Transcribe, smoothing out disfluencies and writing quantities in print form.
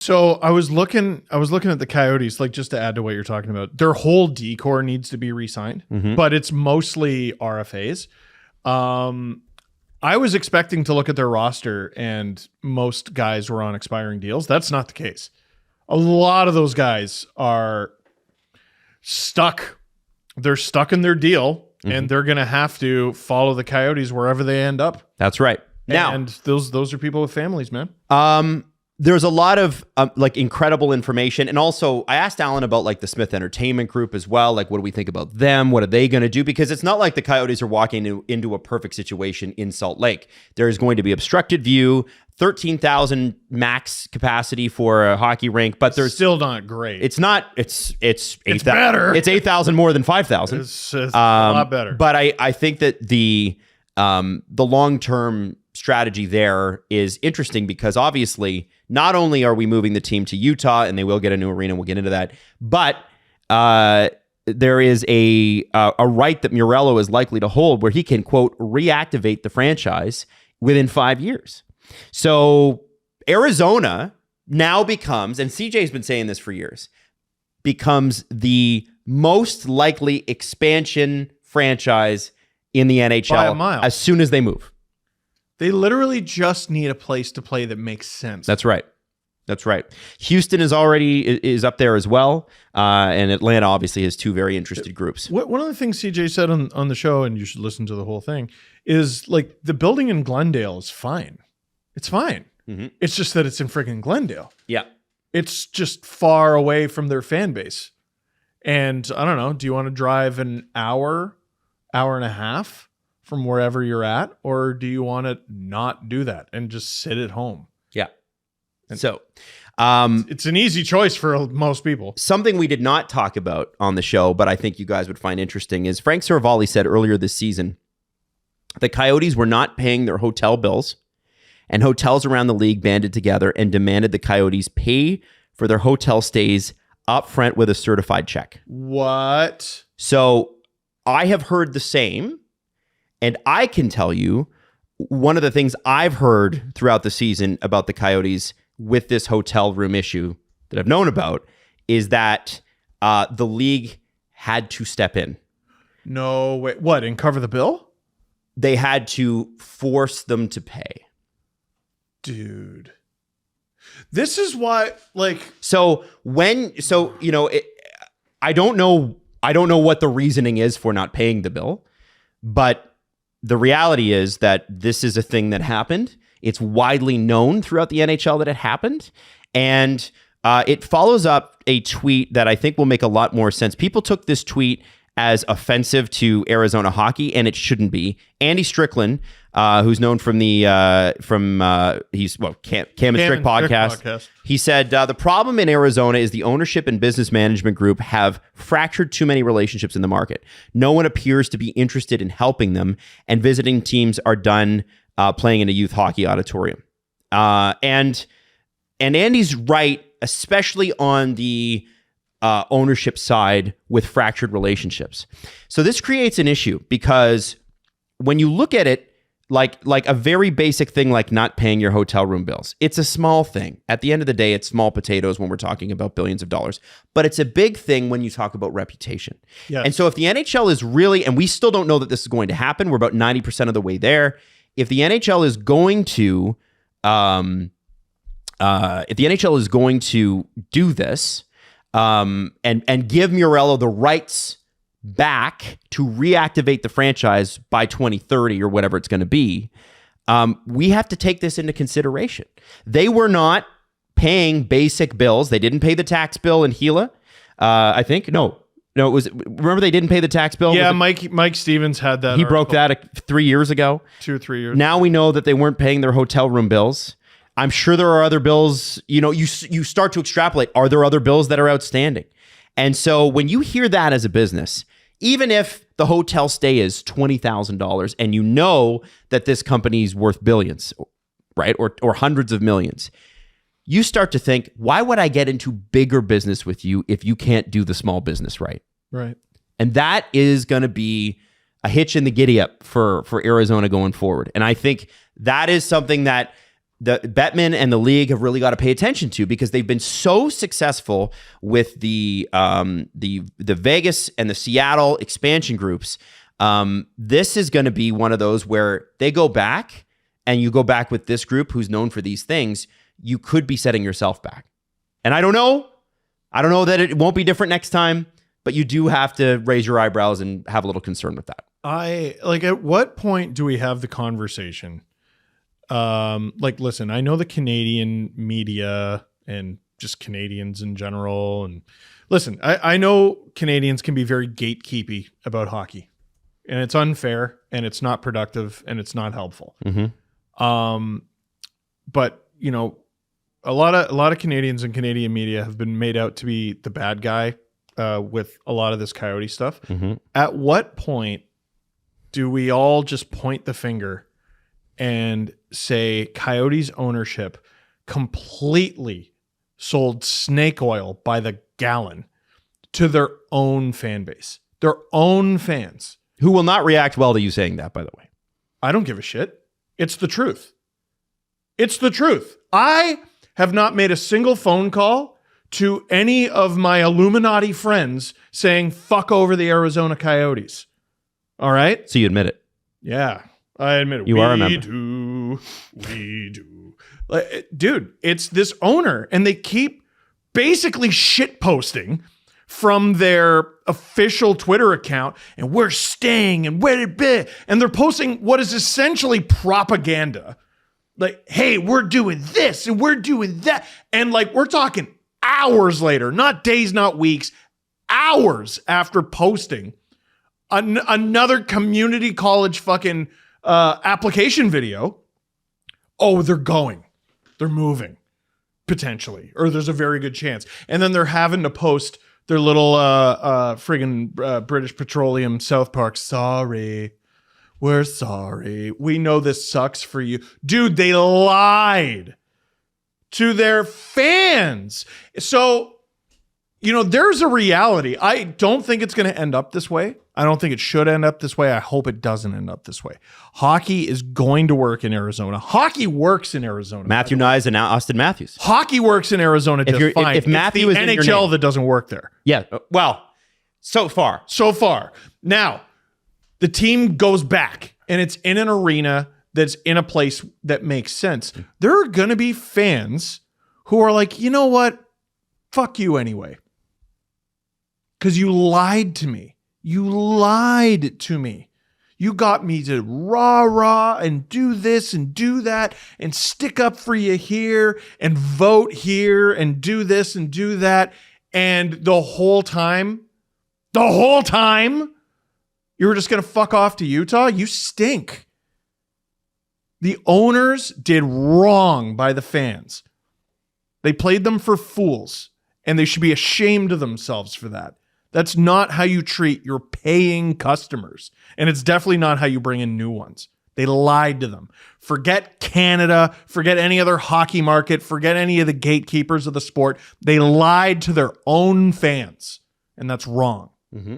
So I was looking at the Coyotes, like just to add to what you're talking about. Their whole decor needs to be re-signed, but it's mostly RFAs. I was expecting to look at their roster and most guys were on expiring deals. That's not the case. A lot of those guys are stuck. They're stuck in their deal and they're going to have to follow the Coyotes wherever they end up. That's right. Now, and those are people with families, man. There's a lot of like incredible information. And also I asked Alan about like the Smith Entertainment Group as well. Like, what do we think about them? What are they going to do? Because it's not like the Coyotes are walking into a perfect situation in Salt Lake. There's going to be obstructed view, 13,000 max capacity for a hockey rink, but there's still not great. It's not, it's better. It's 8,000 more than 5,000. It's a lot better. But I think that the long-term strategy there is interesting because obviously not only are we moving the team to Utah and they will get a new arena, we'll get into that, but there is a right that Murillo is likely to hold where he can, quote, reactivate the franchise within 5 years. So Arizona now becomes, and CJ's been saying this for years, becomes the most likely expansion franchise in the NHL by a mile. As soon as they move. They literally just need a place to play that makes sense. That's right. That's right. Houston is up there as well. And Atlanta obviously has two very interested groups. One of the things CJ said on the show, and you should listen to the whole thing, is like the building in Glendale is fine. It's fine. It's just that it's in freaking Glendale. Yeah. It's just far away from their fan base. And I don't know, do you want to drive an hour and a half from wherever you're at, or do you want to not do that and just sit at home? Yeah. And so it's an easy choice for most people. Something we did not talk about on the show, but I think you guys would find interesting, is Frank Saravalli said earlier this season the Coyotes were not paying their hotel bills, and hotels around the league banded together and demanded the Coyotes pay for their hotel stays up front with a certified check. What? So I have heard the same, and I can tell you one of the things I've heard throughout the season about the Coyotes with this hotel room issue that I've known about is that the league had to step in. No way. What, and cover the bill? They had to force them to pay. Dude. This is why, like... I don't know what the reasoning is for not paying the bill, but the reality is that this is a thing that happened. It's widely known throughout the NHL that it happened. And it follows up a tweet that I think will make a lot more sense. People took this tweet as offensive to Arizona hockey, and it shouldn't be. Andy Strickland, who's known from the Cam and Strick podcast. He said, the problem in Arizona is the ownership and business management group have fractured too many relationships in the market. No one appears to be interested in helping them, and visiting teams are done playing in a youth hockey auditorium. And Andy's right, especially on the ownership side with fractured relationships. So this creates an issue because when you look at it, like a very basic thing like not paying your hotel room bills, it's a small thing. At the end of the day, it's small potatoes when we're talking about billions of dollars. But it's a big thing when you talk about reputation. Yes. And so if the NHL is really, and we still don't know that this is going to happen, we're about 90% of the way there. If the NHL is going to, do this, and give Murillo the rights back to reactivate the franchise by 2030 or whatever it's going to be, we have to take this into consideration. They were not paying basic bills. They didn't pay the tax bill in Gila. I think no, it was. Remember, they didn't pay the tax bill. Yeah, Mike Stevens had that. He broke that 3 years ago. 2 or 3 years. Now we know that they weren't paying their hotel room bills. I'm sure there are other bills. You know, you start to extrapolate. Are there other bills that are outstanding? And so when you hear that as a business, even if the hotel stay is $20,000 and you know that this company's worth billions, right, or hundreds of millions, you start to think, why would I get into bigger business with you if you can't do the small business right? Right. And that is going to be a hitch in the giddy up for Arizona going forward. And I think that is something that the Bettman and the league have really got to pay attention to, because they've been so successful with the Vegas and the Seattle expansion groups. This is going to be one of those where they go back, and you go back with this group who's known for these things. You could be setting yourself back. And I don't know that it won't be different next time, but you do have to raise your eyebrows and have a little concern with that. At what point do we have the conversation? Listen, I know the Canadian media and just Canadians in general. And listen, I know Canadians can be very gatekeepy about hockey, and it's unfair, and it's not productive, and it's not helpful. Mm-hmm. But you know, a lot of Canadians and Canadian media have been made out to be the bad guy with a lot of this Coyote stuff. Mm-hmm. At what point do we all just point the finger and say Coyotes ownership completely sold snake oil by the gallon to their own fan base, their own fans? Who will not react well to you saying that, by the way. I don't give a shit. It's the truth. It's the truth. I have not made a single phone call to any of my Illuminati friends saying fuck over the Arizona Coyotes. All right? So you admit it. Yeah, I admit it. You are a member. We do. Dude, it's this owner, and they keep basically shit posting from their official Twitter account, and we're staying, and and they're posting what is essentially propaganda. Like, hey, we're doing this, and we're doing that. And like, we're talking hours later, not days, not weeks, hours after posting another community college fucking application video. Oh, they're moving potentially, or there's a very good chance. And then they're having to post their little friggin' British Petroleum South Park. Sorry, we're sorry. We know this sucks for you. Dude, they lied to their fans. So, you know, there's a reality. I don't think it's going to end up this way. I don't think it should end up this way. I hope it doesn't end up this way. Hockey is going to work in Arizona. Hockey works in Arizona. Matthew Nyes and now Austin Matthews. Hockey works in Arizona just fine. If Matthew it's is the in your NHL name. that doesn't work there. Yeah. Well, so far. Now, the team goes back, and it's in an arena that's in a place that makes sense. There are going to be fans who are like, you know what? Fuck you anyway. Because you lied to me. You lied to me. You got me to rah and do this and do that and stick up for you here and vote here and do this and do that. And the whole time, you were just going to fuck off to Utah? You stink. The owners did wrong by the fans. They played them for fools, and they should be ashamed of themselves for that. That's not how you treat your paying customers. And it's definitely not how you bring in new ones. They lied to them. Forget Canada. Forget any other hockey market. Forget any of the gatekeepers of the sport. They lied to their own fans. And that's wrong. Mm-hmm.